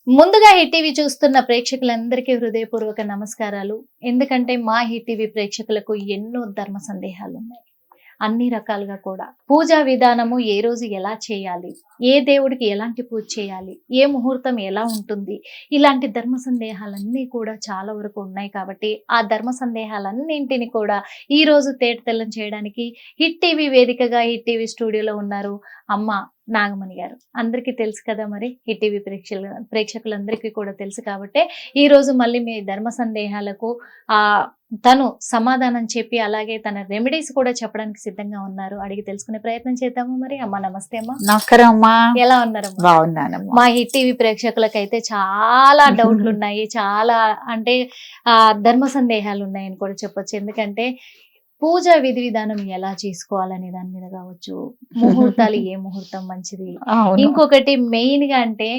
ముందుగా hit TV చూస్తున్న ప్రేక్షకులందరికీ హృదయపూర్వక నమస్కారాలు. ఎందుకంటే మా హిట్ టీవీ ప్రేక్షకులకు ఎన్నో ధర్మ సందేహాలు ఉన్నాయి. అన్ని రకాలుగా కూడా పూజా విధానము ఏ రోజు ఎలా చేయాలి, ఏ దేవుడికి ఎలాంటి పూజ చేయాలి, ఏ ముహూర్తం ఎలా ఉంటుంది, ఇలాంటి ధర్మ సందేహాలన్నీ కూడా చాలా వరకు ఉన్నాయి. కాబట్టి ఆ ధర్మ సందేహాలన్నింటిని కూడా ఈ రోజు తేటతెల్లం చేయడానికి హిట్ టీవీ వేదికగా హిట్ టీవీ స్టూడియోలో ఉన్నారు అమ్మ నాగమణి గారు. అందరికీ తెలుసు కదా, మరి హిట్ టీవీ ప్రేక్షకులందరికీ కూడా తెలుసు. కాబట్టి ఈ రోజు మళ్ళీ మీ ధర్మ సందేహాలకు తను సమాధానం చెప్పి అలాగే తన రెమెడీస్ కూడా చెప్పడానికి సిద్ధంగా ఉన్నారు. అడిగి తెలుసుకునే ప్రయత్నం చేద్దాము. మరి అమ్మ నమస్తే. అమ్మా నమస్కారం అమ్మా. ఎలా ఉన్నారు? బాగున్నానమ్మా. మా హిట్ టీవీ ప్రేక్షకులకైతే చాలా డౌట్లు ఉన్నాయి, చాలా అంటే ధర్మ సందేహాలు ఉన్నాయని కూడా చెప్పొచ్చు. ఎందుకంటే పూజా విధి విధానం ఎలా చేసుకోవాలనే దాని మీద కావచ్చు, ముహూర్తాలు ఏ ముహూర్తం మంచిది, ఇంకొకటి మెయిన్ గా అంటే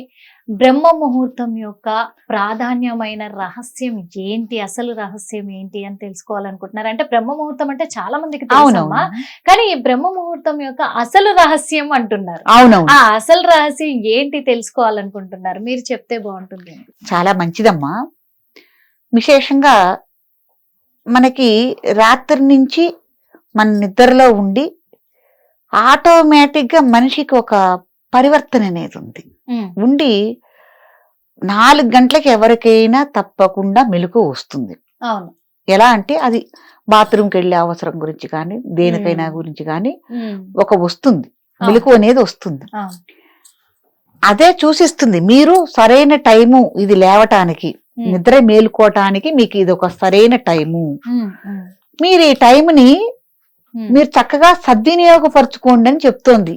బ్రహ్మ ముహూర్తం యొక్క ప్రాధాన్యమైన రహస్యం ఏంటి, అసలు రహస్యం ఏంటి అని తెలుసుకోవాలనుకుంటున్నారు. అంటే బ్రహ్మ ముహూర్తం అంటే చాలా మందికి తెలుసమ్మా, కానీ ఈ బ్రహ్మ ముహూర్తం యొక్క అసలు రహస్యం అంటున్నారు. ఆ అసలు రహస్యం ఏంటి తెలుసుకోవాలనుకుంటున్నారు, మీరు చెప్తే బాగుంటుంది. చాలా మంచిదమ్మా. విశేషంగా మనకి రాత్రి నుంచి మన నిద్రలో ఉండి ఆటోమేటిక్ గా మనిషికి ఒక పరివర్తన అనేది ఉండి 4 గంటలకి ఎవరికైనా తప్పకుండా మెలకు వస్తుంది. ఎలా అంటే అది బాత్రూమ్కి వెళ్ళే అవసరం గురించి కానీ దేనికైనా గురించి కానీ ఒక వస్తుంది, మెలకు అనేది వస్తుంది. అదే చూసిస్తుంది మీరు సరైన టైము ఇది లేవటానికి, నిద్ర మేలుకోవటానికి మీకు ఇది ఒక సరైన టైము. మీరు ఈ టైంని మీరు చక్కగా సద్వినియోగపరచుకోండి అని చెప్తోంది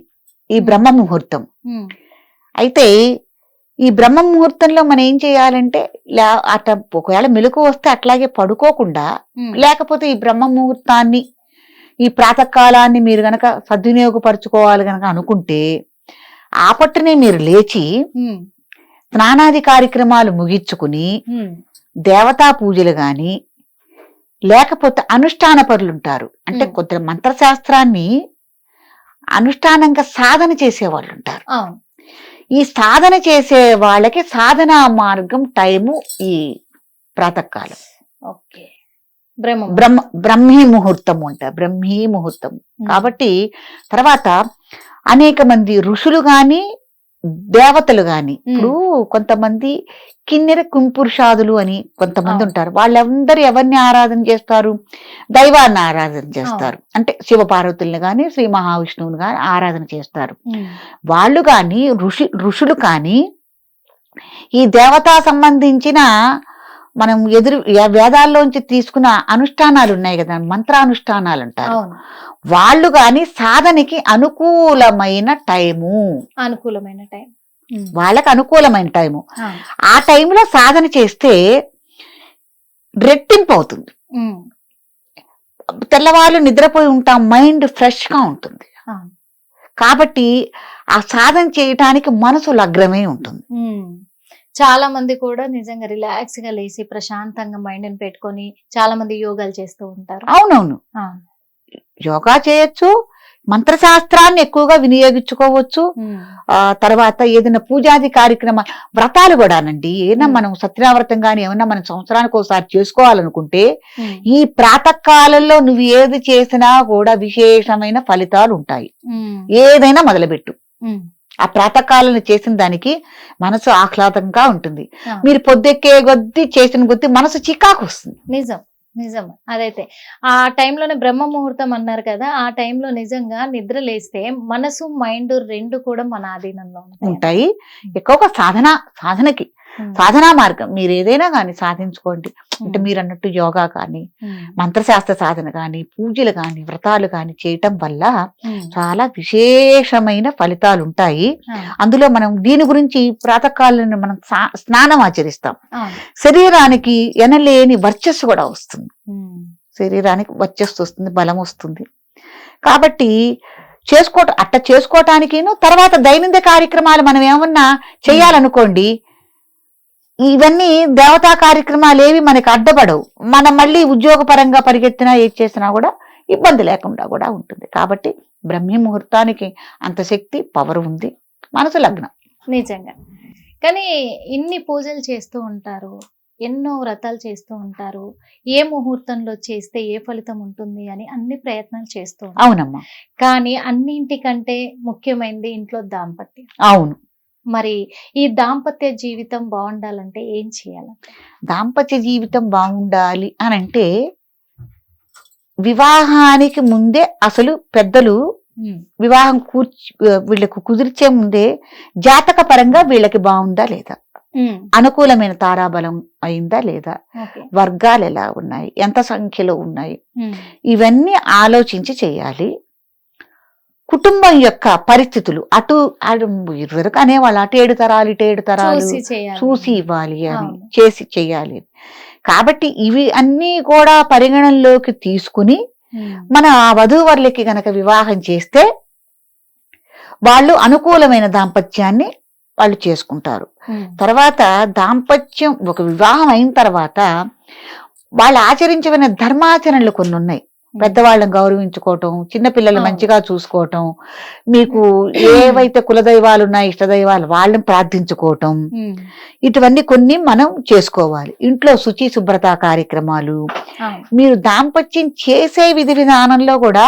ఈ బ్రహ్మ ముహూర్తం. అయితే ఈ బ్రహ్మ ముహూర్తంలో మనం ఏం చేయాలంటే ఒకవేళ మెలకు వస్తే అట్లాగే పడుకోకుండా, లేకపోతే ఈ బ్రహ్మ ముహూర్తాన్ని ఈ ప్రాతకాలాన్ని మీరు గనక సద్వినియోగపరచుకోవాలి గనక అనుకుంటే ఆ పట్టునే మీరు లేచి స్నానాది కార్యక్రమాలు ముగించుకుని దేవతా పూజలు గాని లేకపోతే అనుష్ఠాన పరులు ఉంటారు. అంటే కొంత మంత్రశాస్త్రాన్ని అనుష్ఠానంగా సాధన చేసేవాళ్ళు ఉంటారు. ఈ సాధన చేసే వాళ్ళకి సాధనా మార్గం టైము ఈ ప్రాతకాలం. బ్రహ్మీ ముహూర్తం అంటారు, బ్రహ్మీ ముహూర్తం. కాబట్టి తర్వాత అనేక మంది ఋషులు గాని దేవతలు గాని, ఇప్పుడు కొంతమంది కిన్నెర కుంపురుషాదులు అని కొంతమంది ఉంటారు. వాళ్ళందరూ ఎవరిని ఆరాధన చేస్తారు? దైవాన్ని ఆరాధన చేస్తారు. అంటే శివపార్వతుల్ని గాని శ్రీ మహావిష్ణువుని గాని ఆరాధన చేస్తారు. వాళ్ళు గాని ఋషులు కానీ ఈ దేవతా సంబంధించిన మనం వేదాల్లోంచి తీసుకున్న అనుష్ఠానాలు ఉన్నాయి కదా, మంత్రానుష్ఠానాలు అంటారు. వాళ్ళు గాని సాధనకి అనుకూలమైన టైము, వాళ్ళకి అనుకూలమైన టైము. ఆ టైంలో సాధన చేస్తే రెట్టింపు అవుతుంది. తెల్లవాళ్ళు నిద్రపోయి ఉంటాం, మైండ్ ఫ్రెష్ గా ఉంటుంది. కాబట్టి ఆ సాధన చేయటానికి మనసు లగ్నమై ఉంటుంది. చాలా మంది కూడా నిజంగా రిలాక్స్ గా లేసి ప్రశాంతంగా మైండ్ ని పెట్టుకొని చాలా మంది యోగాలు చేస్తూ ఉంటారు. అవునవును, యోగా చేయొచ్చు, మంత్రశాస్త్రాన్ని ఎక్కువగా వినియోగించుకోవచ్చు. తర్వాత ఏదైనా పూజాది కార్యక్రమాలు, వ్రతాలు కూడానండి. ఏదైనా మనం సత్యనావ్రతం గాని ఏమన్నా మనం సంవత్సరానికి ఒకసారి చేసుకోవాలనుకుంటే ఈ ప్రాతకాలంలో నువ్వు ఏది చేసినా కూడా విశేషమైన ఫలితాలు ఉంటాయి. ఏదైనా మొదలుపెట్టు, ఆ ప్రాతకాలను చేసిన దానికి మనసు ఆహ్లాదంగా ఉంటుంది. మీరు పొద్దెక్కే కొద్దీ చేసిన కొద్దీ మనసు చికాకు వస్తుంది. నిజం అదైతే ఆ టైంలోనే బ్రహ్మ ముహూర్తం అన్నారు కదా, ఆ టైంలో నిజంగా నిద్ర లేస్తే మనసు మైండ్ రెండు కూడా మన ఆధీనంలో ఉంటాయి. ఎక్కువగా సాధనకి సాధనా మార్గం మీరు ఏదైనా కానీ సాధించుకోండి. అంటే మీరు అన్నట్టు యోగా కానీ మంత్రశాస్త్ర సాధన కానీ పూజలు కానీ వ్రతాలు కానీ చేయటం వల్ల చాలా విశేషమైన ఫలితాలు ఉంటాయి. అందులో మనం దీని గురించి ప్రాతకాలను మనం స్నానం ఆచరిస్తాం. శరీరానికి ఎనలేని వర్చస్సు కూడా వస్తుంది, శరీరానికి వర్చస్సు వస్తుంది, బలం వస్తుంది. కాబట్టి చేసుకోవటానికి తర్వాత దైనందిన కార్యక్రమాలు మనం ఏమన్నా చేయాలనుకోండి, ఇవన్నీ దేవతా కార్యక్రమాలు ఏవి మనకి అడ్డపడవు. మనం మళ్ళీ ఉద్యోగపరంగా పరిగెత్తినా ఏది చేసినా కూడా ఇబ్బంది లేకుండా కూడా ఉంటుంది. కాబట్టి బ్రహ్మీ ముహూర్తానికి అంత శక్తి, పవర్ ఉంది. మనసు లగ్నం నిజంగా. కానీ ఇన్ని పూజలు చేస్తూ ఉంటారు, ఎన్నో వ్రతాలు చేస్తూ ఉంటారు, ఏ ముహూర్తంలో చేస్తే ఏ ఫలితం ఉంటుంది అని అన్ని ప్రయత్నాలు చేస్తూ ఉంటారు. అవునమ్మా. కానీ అన్నింటికంటే ముఖ్యమైనది ఇంట్లో దాంపత్యం. అవును. మరి ఈ దాంపత్య జీవితం బాగుండాలంటే ఏం చేయాలి? దాంపత్య జీవితం బాగుండాలి అని అంటే వివాహానికి ముందే అసలు పెద్దలు వివాహం వీళ్ళకు కుదిర్చే ముందే జాతక పరంగా వీళ్ళకి బాగుందా లేదా, అనుకూలమైన తారాబలం అయిందా లేదా, వర్గాలు ఎలా ఉన్నాయి, ఎంత సంఖ్యలో ఉన్నాయి, ఇవన్నీ ఆలోచించి చేయాలి. కుటుంబం యొక్క పరిస్థితులు అటు ఇరువరకు అనేవాళ్ళు అటు 7 తరాలు ఇటు 7 తరాలు చూసి ఇవ్వాలి అని చేసి చెయ్యాలి. కాబట్టి ఇవి అన్నీ కూడా పరిగణనలోకి తీసుకుని మన ఆ వధూవరులకి గనక వివాహం చేస్తే వాళ్ళు అనుకూలమైన దాంపత్యాన్ని వాళ్ళు చేసుకుంటారు. తర్వాత దాంపత్యం ఒక వివాహం అయిన తర్వాత వాళ్ళు ఆచరించవలసిన ధర్మాచరణలు కొన్ని ఉన్నాయి. పెద్దవాళ్ళని గౌరవించుకోవటం, చిన్నపిల్లలు మంచిగా చూసుకోవటం, మీకు ఏవైతే కులదైవాలు ఉన్నాయి ఇష్టదైవాలు వాళ్ళని ప్రార్థించుకోవటం, ఇటువన్నీ కొన్ని మనం చేసుకోవాలి. ఇంట్లో శుచి శుభ్రత కార్యక్రమాలు, మీరు దాంపత్యం చేసే విధి విధానంలో కూడా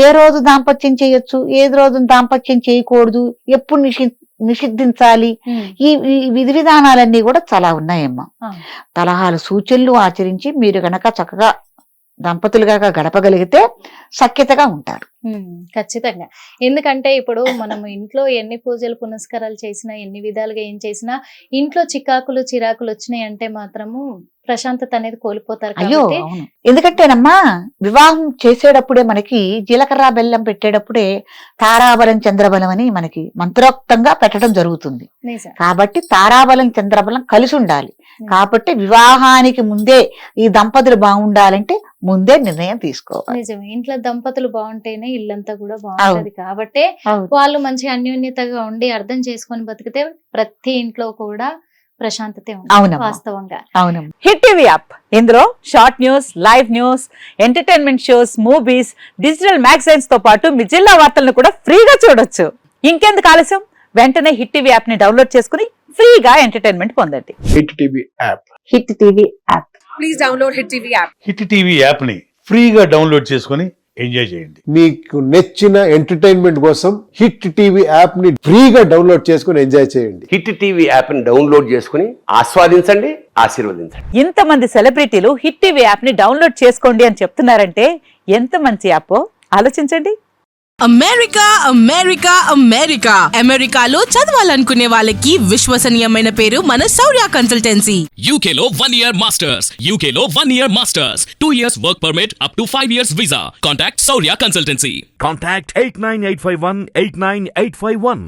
ఏ రోజు దాంపత్యం చేయొచ్చు, ఏ రోజు దాంపత్యం చేయకూడదు, ఎప్పుడు నిషిద్ధించాలి, ఈ విధి విధానాలన్నీ కూడా చాలా ఉన్నాయమ్మా. సలహాలు సూచనలు ఆచరించి మీరు గనక చక్కగా దంపతులుగా గడపగలిగితే సఖ్యతగా ఉంటారు. ఖచ్చితంగా. ఎందుకంటే ఇప్పుడు మనము ఇంట్లో ఎన్ని పూజలు పునస్కారాలు చేసినా, ఎన్ని విధాలుగా ఏం చేసినా, ఇంట్లో చికాకులు చిరాకులు వచ్చినాయి అంటే మాత్రము ప్రశాంతత అనేది కోల్పోతారు. అయ్యో, ఎందుకంటేనమ్మా వివాహం చేసేటప్పుడే మనకి జీలకర్ర బెల్లం పెట్టేటప్పుడే తారాబలం చంద్రబలం అని మనకి మంత్రోక్తంగా పెట్టడం జరుగుతుంది. కాబట్టి తారాబలం చంద్రబలం కలిసి ఉండాలి. కాబట్టి వివాహానికి ముందే ఈ దంపతులు బాగుండాలంటే ముందే నిర్ణయం తీసుకోవాలి. నిజమే. ఇంట్లో దంపతులు బాగుంటేనే ఇల్లంతా కూడా బాగుంటది. కాబట్టి వాళ్ళు మంచి అన్యోన్యతగా ఉండి అర్థం చేసుకొని బతికితే ప్రతి ఇంట్లో కూడా ప్రశాంతతే ఉంది. వాస్తవంగా అవును. హిట్ టీవీ యాప్, ఇందులో short news, live news, entertainment shows, movies, digital magazines తో పాటు మీ జిల్లా వార్తలను కూడా ఫ్రీగా చూడొచ్చు. ఇంకెందుకు ఆలస్యం, వెంటనే హిట్ టీవీ యాప్ ని డౌన్లోడ్ చేసుకుని ఫ్రీగా ఎంటర్టైన్మెంట్ పొందండి. Hit TV app. Hit TV app. Please download hit TV app. Hit TV app ని ఫ్రీగా డౌన్లోడ్ చేసుకుని ఎంజాయ్ చేయండి. మీకు నచ్చిన ఎంటర్టైన్మెంట్ కోసం హిట్ టీవీ యాప్ ని ఫ్రీగా డౌన్లోడ్ చేసుకుని ఎంజాయ్ చేయండి. హిట్ టీవీ యాప్ ని డౌన్లోడ్ చేసుకుని ఆస్వాదించండి, ఆశీర్వదించండి. ఇంతమంది సెలబ్రిటీలు హిట్ టీవీ యాప్ ని డౌన్లోడ్ చేసుకోండి అని చెప్తున్నారంటే ఎంత మంచి యాప్ ఆలోచించండి. అమెరికా అమెరికా అమెరికా అమెరికాలో చదవాలనుకునే వాళ్ళకి విశ్వసనీయమైన పేరు మన శౌర్య కన్సల్టెన్సీ. UK లో 1 year masters, UK లో 1 year masters, 2 years work permit up to 5 years visa. Contact Saurya Consultancy. Contact 89851 89851.